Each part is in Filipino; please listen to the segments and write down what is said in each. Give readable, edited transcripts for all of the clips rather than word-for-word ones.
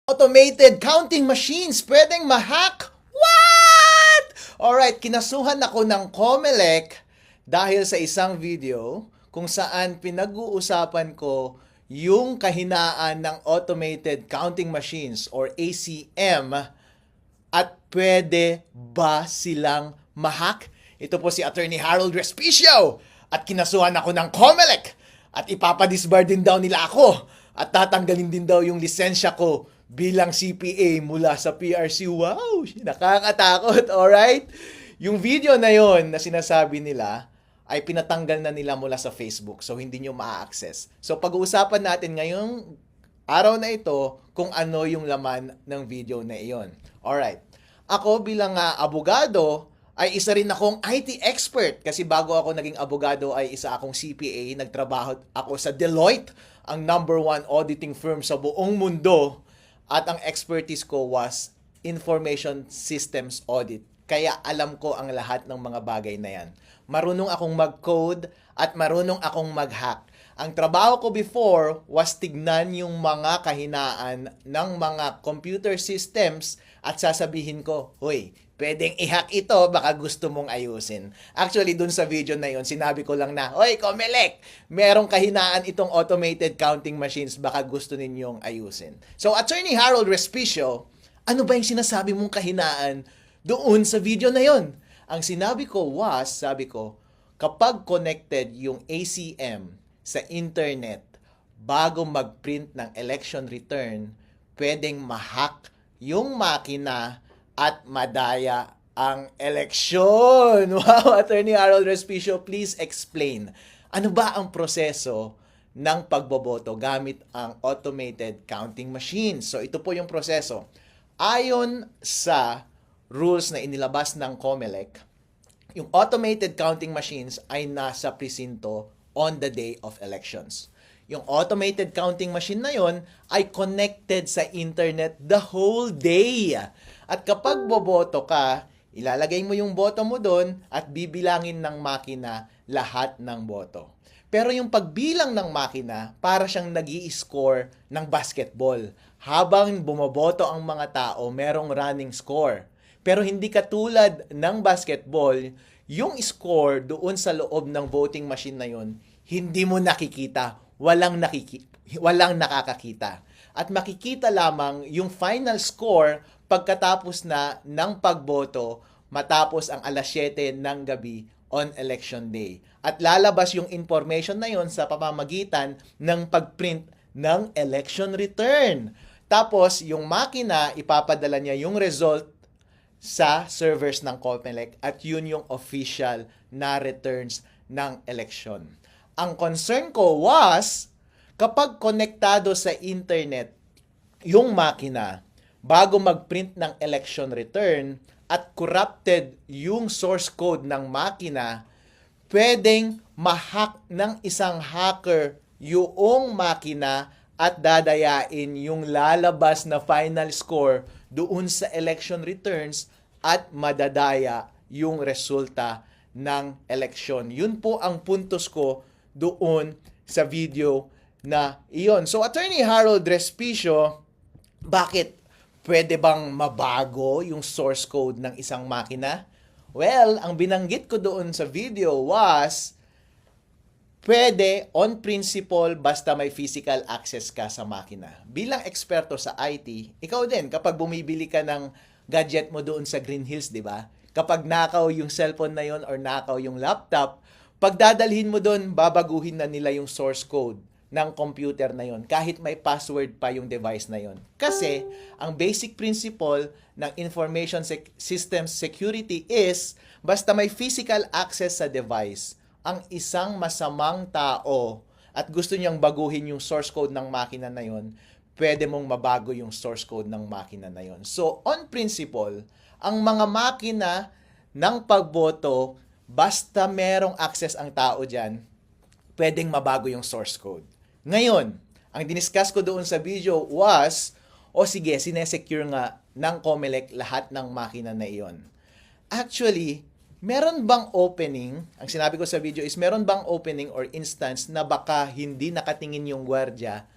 Automated counting machines pwedeng ma-hack? What? Alright, kinasuhan ako ng COMELEC dahil sa isang video kung saan pinag-uusapan ko yung kahinaan ng automated counting machines or ACM at pwede ba silang ma-hack? Ito po si Attorney Harold Respicio at kinasuhan ako ng COMELEC at ipapadisbar din daw nila ako at tatanggalin din daw yung lisensya ko bilang CPA mula sa PRC. Wow! Nakakatakot, alright? Yung video na yon na sinasabi nila ay pinatanggal na nila mula sa Facebook. So, hindi nyo ma-access. So, pag-uusapan natin ngayong araw na ito kung ano yung laman ng video na iyon. Alright. Ako bilang abogado, ay isa rin akong IT expert kasi bago ako naging abogado ay isa akong CPA. Nagtrabaho ako sa Deloitte, ang #1 auditing firm sa buong mundo. At ang expertise ko was information systems audit. Kaya alam ko ang lahat ng mga bagay na yan. Marunong akong mag-code at marunong akong mag-hack. Ang trabaho ko before was tignan yung mga kahinaan ng mga computer systems at sasabihin ko, "Hoy, pwedeng i-hack ito, baka gusto mong ayusin." Actually, dun sa video na yon, sinabi ko lang na, "Hoy, COMELEC, merong kahinaan itong automated counting machines, baka gusto ninyong ayusin." So, Attorney Harold Respicio, ano ba yung sinasabi mong kahinaan doon sa video na yon? Ang sinabi ko was, sabi ko, kapag connected yung ACM sa internet bago mag-print ng election return, pwedeng ma-hack yung makina at madaya ang eleksyon. Wow, Attorney Harold Respicio, please explain. Ano ba ang proseso ng pagboboto gamit ang automated counting machine? So, ito po yung proseso. Ayon sa rules na inilabas ng COMELEC, yung automated counting machines ay nasa presinto on the day of elections. Yung automated counting machine na yon ay connected sa internet the whole day. At kapag boboto ka, ilalagay mo yung boto mo doon at bibilangin ng makina lahat ng boto. Pero yung pagbilang ng makina, para siyang nag-i-score ng basketball. Habang bumoboto ang mga tao, merong running score. Pero hindi katulad ng basketball, yung score doon sa loob ng voting machine na yon, hindi mo nakikita. Walang nakakakita. At makikita lamang yung final score pagkatapos na ng pagboto matapos ang 7:00 ng gabi on election day. At lalabas yung information na yon sa pamamagitan ng pagprint ng election return. Tapos yung makina, ipapadala niya yung result sa servers ng COMELEC at yun yung official na returns ng election. Ang concern ko was, kapag konektado sa internet yung makina bago mag-print ng election return at corrupted yung source code ng makina, pwedeng ma-hack ng isang hacker yung makina at dadayain yung lalabas na final score doon sa election returns at madadaya yung resulta ng eleksyon. Yun po ang puntos ko doon sa video na iyon. So, Attorney Harold Respicio, bakit pwede bang mabago yung source code ng isang makina? Well, ang binanggit ko doon sa video was, pwede on principle basta may physical access ka sa makina. Bilang eksperto sa IT, ikaw din, kapag bumibili ka ng gadget mo doon sa Green Hills, di ba? Kapag nakaw yung cellphone na yon or nakaw yung laptop, pagdadalhin mo doon, babaguhin na nila yung source code ng computer na yon kahit may password pa yung device na yon. Kasi, ang basic principle ng information system security is, basta may physical access sa device, ang isang masamang tao at gusto niyang baguhin yung source code ng makina na yon, pwede mong mabago yung source code ng makina na yon. So, on principle, ang mga makina ng pagboto, basta merong access ang tao dyan, pwedeng mabago yung source code. Ngayon, ang diniscuss ko doon sa video was, sige, sinesecure nga ng COMELEC lahat ng makina na iyon. Actually, meron bang opening, ang sinabi ko sa video is, meron bang opening or instance na baka hindi nakatingin yung gwardiya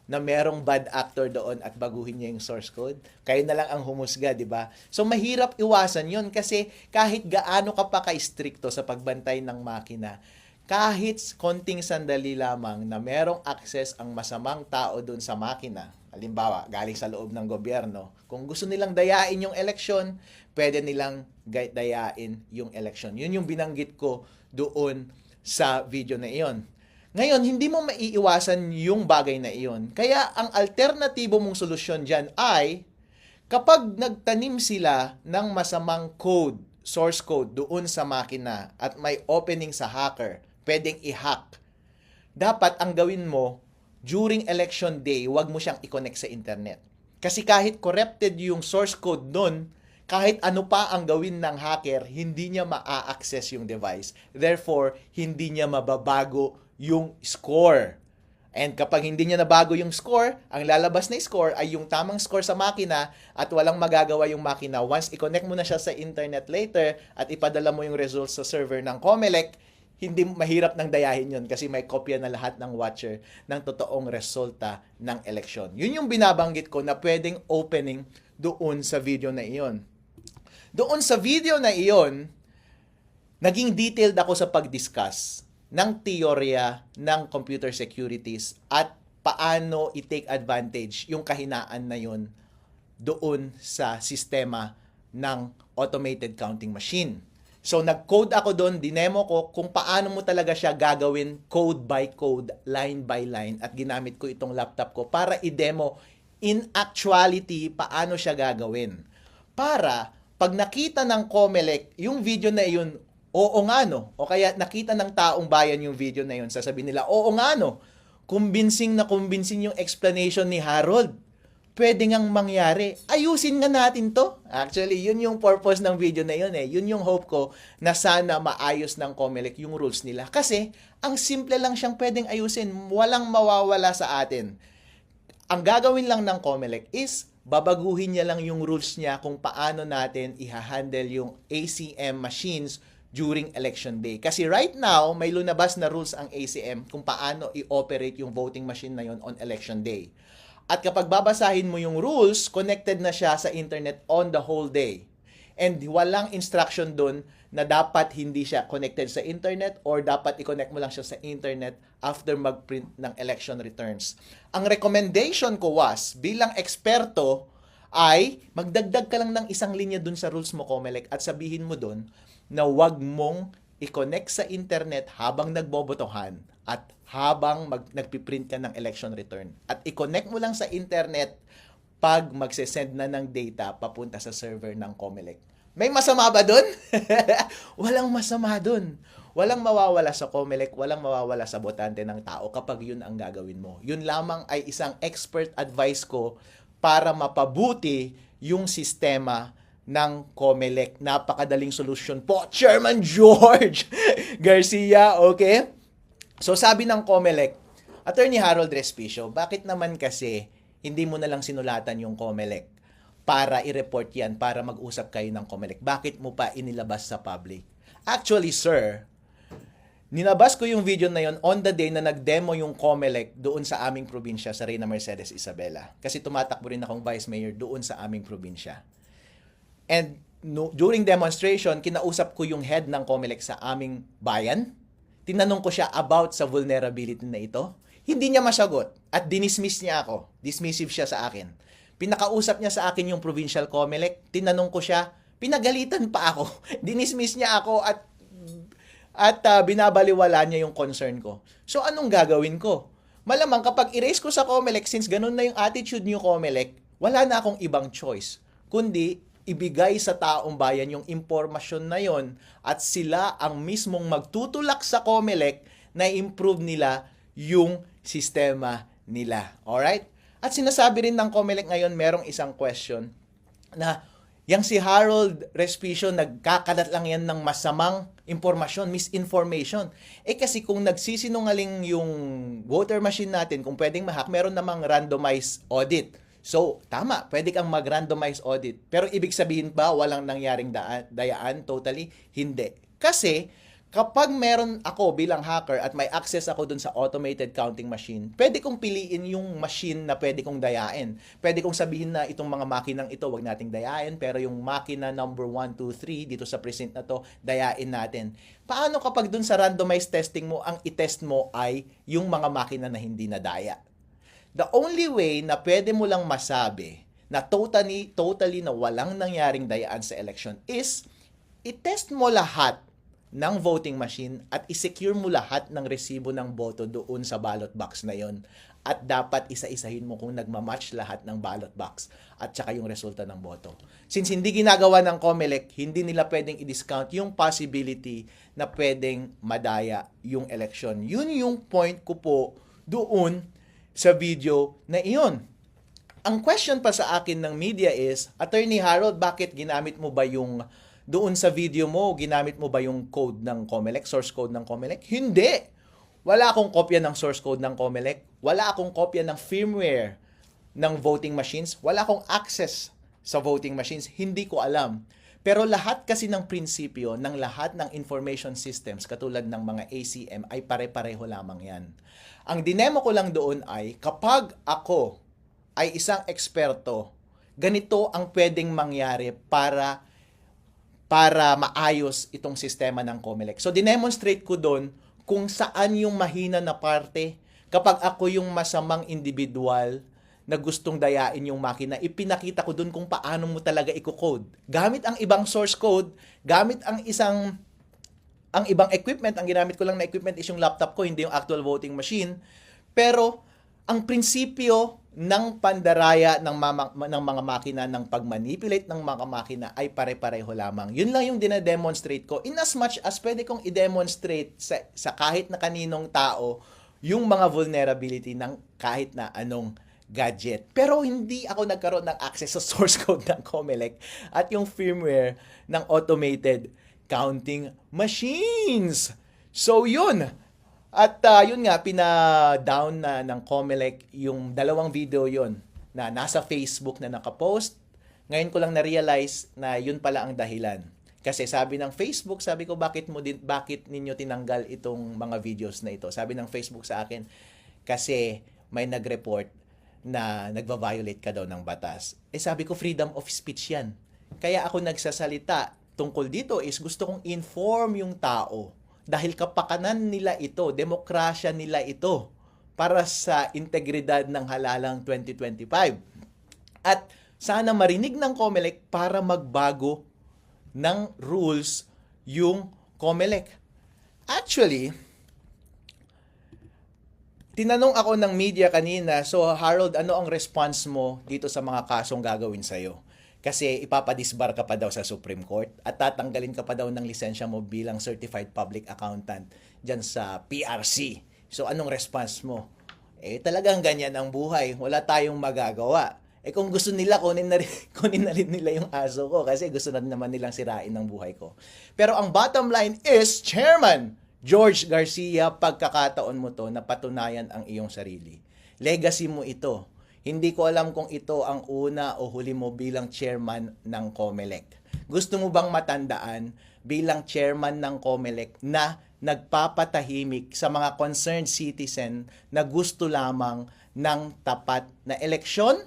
na merong bad actor doon at baguhin niya yung source code? Kayo na lang ang humusga, di ba? So, mahirap iwasan yun kasi kahit gaano ka pa ka-stricto sa pagbantay ng makina, kahit konting sandali lamang na merong access ang masamang tao doon sa makina, halimbawa, galing sa loob ng gobyerno, kung gusto nilang dayain yung eleksyon, pwede nilang dayain yung eleksyon. Yun yung binanggit ko doon sa video na iyon. Ngayon, hindi mo maiiwasan yung bagay na iyon. Kaya ang alternatibo mong solusyon dyan ay kapag nagtanim sila ng masamang code, source code doon sa makina at may opening sa hacker, pwedeng i-hack. Dapat ang gawin mo, during election day, wag mo siyang i-connect sa internet. Kasi kahit corrupted yung source code doon, kahit ano pa ang gawin ng hacker, hindi niya ma-access yung device. Therefore, hindi niya mababago yung score. And kapag hindi niya nabago yung score, ang lalabas na score ay yung tamang score sa makina at walang magagawa yung makina. Once i-connect mo na siya sa internet later at ipadala mo yung results sa server ng COMELEC, hindi mahirap nang dayahin yun kasi may kopya na lahat ng watcher ng totoong resulta ng eleksyon. Yun yung binabanggit ko na pwedeng opening doon sa video na iyon. Doon sa video na iyon, naging detailed ako sa pag-discuss ng teorya ng computer securities at paano i-take advantage yung kahinaan na yun doon sa sistema ng automated counting machine. So, nag-code ako doon, dinemo ko kung paano mo talaga siya gagawin code by code, line by line, at ginamit ko itong laptop ko para i-demo in actuality paano siya gagawin. Para, pag nakita ng COMELEC yung video na yun, oo nga no, o kaya nakita ng taong bayan yung video na yun, sasabihin nila, oo nga no, convincing yung explanation ni Harold. Pwede ngang mangyari. Ayusin nga natin to. Actually, yun yung purpose ng video na yun eh. Yun yung hope ko na sana maayos ng COMELEC yung rules nila. Kasi, ang simple lang siyang pwedeng ayusin. Walang mawawala sa atin. Ang gagawin lang ng COMELEC is, babaguhin niya lang yung rules niya kung paano natin i-handle yung ACM machines during election day. Kasi right now, may lunabas na rules ang ACM kung paano i-operate yung voting machine na yun on election day. At kapag babasahin mo yung rules, connected na siya sa internet on the whole day. And walang instruction doon na dapat hindi siya connected sa internet or dapat i-connect mo lang siya sa internet after mag-print ng election returns. Ang recommendation ko was, bilang eksperto, ay magdagdag ka lang ng isang linya doon sa rules mo, COMELEC, at sabihin mo doon na wag mong i-connect sa internet habang nagbobotohan at habang nagpiprint ka ng election return. At i-connect mo lang sa internet pag magsesend na ng data papunta sa server ng COMELEC. May masama ba dun? Walang masama dun. Walang mawawala sa COMELEC, walang mawawala sa botante ng tao kapag yun ang gagawin mo. Yun lamang ay isang expert advice ko para mapabuti yung sistema ng COMELEC. Napakadaling solusyon po, Chairman George Garcia, okay? So sabi ng COMELEC, Attorney Harold Respicio, bakit naman kasi hindi mo na lang sinulatan yung COMELEC para i-report yan, para mag-usap kayo ng COMELEC? Bakit mo pa inilabas sa public? Actually, sir, nilabas ko yung video na yon on the day na nag-demo yung COMELEC doon sa aming probinsya, sa Reyna Mercedes Isabela. Kasi tumatakbo rin akong vice mayor doon sa aming probinsya. And during demonstration, kinausap ko yung head ng COMELEC sa aming bayan. Tinanong ko siya about sa vulnerability na ito. Hindi niya masagot at dinismiss niya ako. Dismissive siya sa akin. Pinakausap niya sa akin yung provincial COMELEC. Tinanong ko siya, pinagalitan pa ako. Dinismiss niya ako at binabaliwala niya yung concern ko. So anong gagawin ko? Malamang kapag erase ko sa COMELEC, since ganun na yung attitude niyo COMELEC, wala na akong ibang choice. Kundi ibigay sa taong bayan yung impormasyon na yon at sila ang mismong magtutulak sa COMELEC na improve nila yung sistema nila. Alright? At sinasabi rin ng COMELEC ngayon, merong isang question na yang si Harold Respicio, nagkakalat lang yan ng masamang impormasyon, misinformation. Kasi kung nagsisinungaling yung voter machine natin, kung pwedeng ma-hack, meron namang randomized audit. So, tama, pwede kang mag-randomize audit. Pero ibig sabihin ba walang nangyaring dayaan? Totally, hindi. Kasi, kapag meron ako bilang hacker at may access ako dun sa automated counting machine, pwede kong piliin yung machine na pwede kong dayain. Pwede kong sabihin na itong mga makinang ito, wag nating dayain, pero yung makina number 1, 2, 3 dito sa precinct na to, dayain natin. Paano kapag dun sa randomized testing mo, ang itest mo ay yung mga makina na hindi nadaya? The only way na pwede mo lang masabi na totally na walang nangyaring dayaan sa election is itest mo lahat ng voting machine at isecure mo lahat ng resibo ng boto doon sa ballot box na yon. At dapat isa-isahin mo kung nagmamatch lahat ng ballot box at saka yung resulta ng boto. Since hindi ginagawa ng COMELEC, hindi nila pwedeng i-discount yung possibility na pwedeng madaya yung election. Yun yung point ko po doon sa video na iyon. Ang question pa sa akin ng media is, Attorney Harold, bakit ginamit mo ba yung doon sa video mo, ginamit mo ba yung code ng COMELEC, source code ng COMELEC? Hindi! Wala akong kopya ng source code ng COMELEC. Wala akong kopya ng firmware ng voting machines. Wala akong access sa voting machines. Hindi ko alam. Pero lahat kasi ng prinsipyo ng lahat ng information systems, katulad ng mga ACM, ay pare-pareho lamang yan. Ang dinemo ko lang doon ay, kapag ako ay isang eksperto, ganito ang pwedeng mangyari para maayos itong sistema ng COMELEC. So, dinemonstrate ko doon kung saan yung mahina na parte. Kapag ako yung masamang individual na gustong dayain yung makina, ipinakita ko doon kung paano mo talaga i-code. Gamit ang ibang source code, gamit ang ibang equipment, ang ginamit ko lang na equipment is yung laptop ko, hindi yung actual voting machine. Pero, ang prinsipyo ng pandaraya ng mga makina, ng pagmanipulate ng mga makina ay pare-pareho lamang. Yun lang yung dinedemonstrate ko. In as much as pwede kong i-demonstrate sa kahit na kaninong tao yung mga vulnerability ng kahit na anong gadget. Pero hindi ako nagkaroon ng access sa source code ng COMELEC at yung firmware ng automated counting machines. So yun. At yun nga, pina-down na ng COMELEC yung dalawang video yon na nasa Facebook na nakapost. Ngayon ko lang na-realize na yun pala ang dahilan. Kasi sabi ng Facebook, sabi ko, bakit ninyo tinanggal itong mga videos na ito? Sabi ng Facebook sa akin, kasi may nag-report na nagva-violate ka daw ng batas. Sabi ko, freedom of speech yan. Kaya ako nagsasalita tungkol dito is gusto kong inform yung tao. Dahil kapakanan nila ito, demokrasya nila ito para sa integridad ng halalang 2025. At sana marinig ng COMELEC para magbago ng rules yung COMELEC. Actually, tinanong ako ng media kanina, so Harold, ano ang response mo dito sa mga kasong gagawin sa'yo? Kasi ipapadisbar ka pa daw sa Supreme Court at tatanggalin ka pa daw ng lisensya mo bilang Certified Public Accountant dyan sa PRC. So anong response mo? Talagang ganyan ang buhay. Wala tayong magagawa. Kung gusto nila, kunin na rin nila yung aso ko kasi gusto na naman nilang sirain ng buhay ko. Pero ang bottom line is, Chairman George Garcia, pagkakataon mo to na patunayan ang iyong sarili. Legacy mo ito. Hindi ko alam kung ito ang una o huli mo bilang chairman ng COMELEC. Gusto mo bang matandaan bilang chairman ng COMELEC na nagpapatahimik sa mga concerned citizen na gusto lamang ng tapat na eleksyon?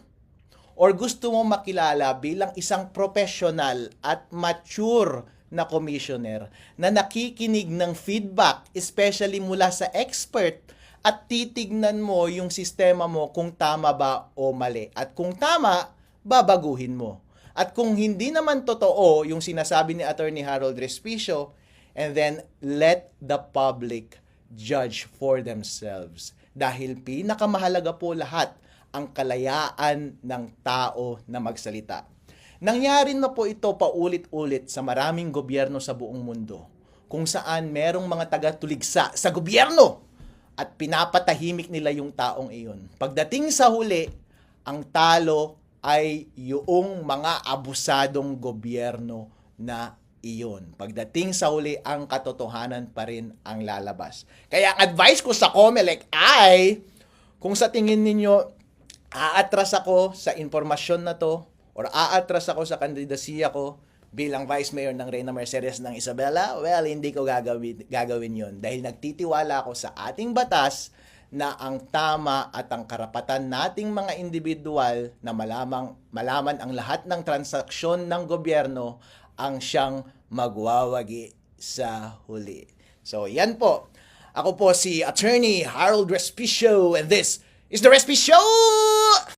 Or gusto mo makilala bilang isang professional at mature na commissioner na nakikinig ng feedback, especially mula sa expert, at titignan mo yung sistema mo kung tama ba o mali. At kung tama, babaguhin mo. At kung hindi naman totoo yung sinasabi ni Attorney Harold Respicio, and then let the public judge for themselves. Dahil pinakamahalaga po lahat ang kalayaan ng tao na magsalita. Nangyari na po ito paulit-ulit sa maraming gobyerno sa buong mundo, kung saan merong mga taga-tuligsa sa gobyerno at pinapatahimik nila yung taong iyon. Pagdating sa huli, ang talo ay yung mga abusadong gobyerno na iyon. Pagdating sa huli, ang katotohanan pa rin ang lalabas. Kaya ang advice ko sa COMELEC ay, kung sa tingin ninyo, aatras ako sa informasyon na to, or aatras ako sa kandidasiya ko, bilang Vice Mayor ng Reyna Mercedes ng Isabela, well, hindi ko gagawin yun. Dahil nagtitiwala ako sa ating batas na ang tama at ang karapatan nating mga individual na malaman ang lahat ng transaksyon ng gobyerno ang siyang magwawagi sa huli. So, yan po. Ako po si Attorney Harold Respicio and this is The Respi Show!